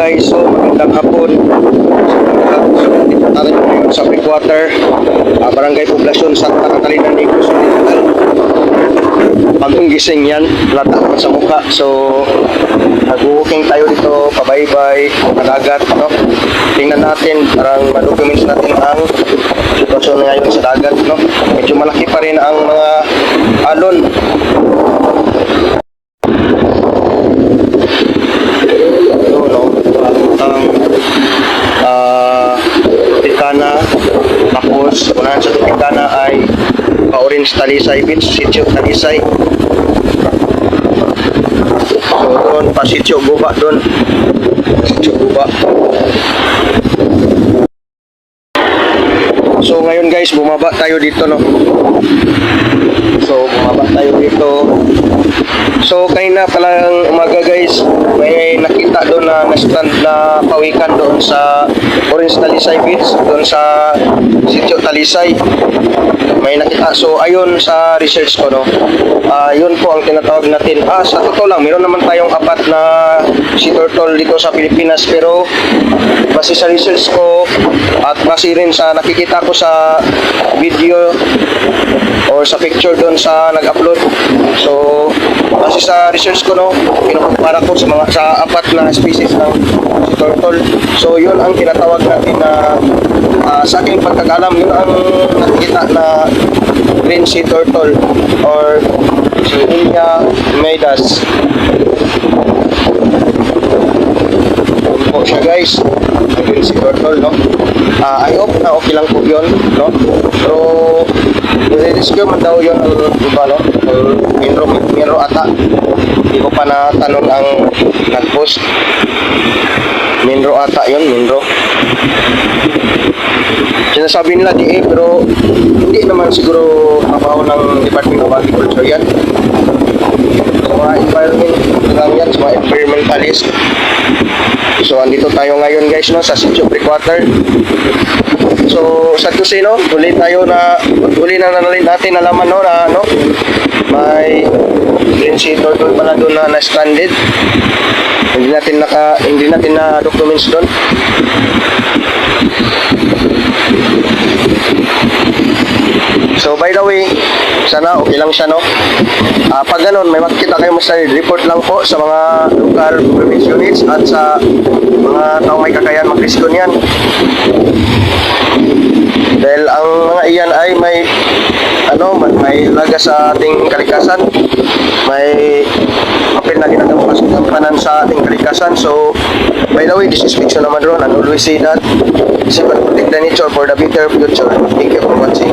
guys, so magandang hapon. Dito tayo ngayon sa Breakwater, Barangay Poblasyon, Santa Catalina, Negros Oriental. Bagong gising yan, lata naman sa mukha. So nag-walking tayo dito, pabaybay, padagat, no? Tingnan natin, parang ma-documents natin ang sitwasyon ngayon sa dagat, no? Medyo malaki pa rin ang mga alon. Tikana, tapos unahan sa Tikana ay Pa-Orange Talisay Beach, Sitio Talisay. So doon pa Sitio Guba doon. Sitio Guba. So ngayon guys, bumaba tayo dito, no. So bumaba tayo dito. So kanina palang umaga guys, may nakita doon na stand na pawikan doon sa Orange Talisay Beach, doon sa Sitio Talisay. May nakita. So ayun sa research ko, no. Yun po ang tinatawag natin. Sa totoo lang, meron naman tayong apat na sea turtle dito sa Pilipinas, pero base sa research ko at base rin sa nakikita ko sa video or sa picture doon sa nag-upload. So base sa research ko, no, kinukumpara ko sa apat na species ng sea turtle. So yun ang tinatawag natin na sa aking pagkakalam, yun ang nakikita na green sea turtle or si Inia Medas. Yun po siya guys, green sea turtle, no. I hope na okay lang po yun, no. Pero rescue man daw yun ang iba, no. Minro ata. Hindi ko pa natanong ang nag-post. Minro ata yun, Minro. Sinasabi nila di pero hindi naman siguro trabaho ng Department of Agriculture yan. Sa mga environment lang yan, sa mga environmentalist. So andito tayo ngayon guys, no, sa Sitio Breakwater. So sad to say, no, huli na natin nalaman, no, na ano, may green sea turtle pala doon na stranded. Hindi natin na documents doon. So by the way, sana okay lang siya, no. Pag ganun, may makikita kayo sa report lang po sa mga local government units at sa mga taong may kakayahan mag-rescue niyan. Dahil ang mga iyan ay may laga sa ating kalikasan, may papel na ginagampanan sa ating kalikasan. So by the way, this is Fiction Namadron and always say that save and protect the nature for the better future. Thank you for watching.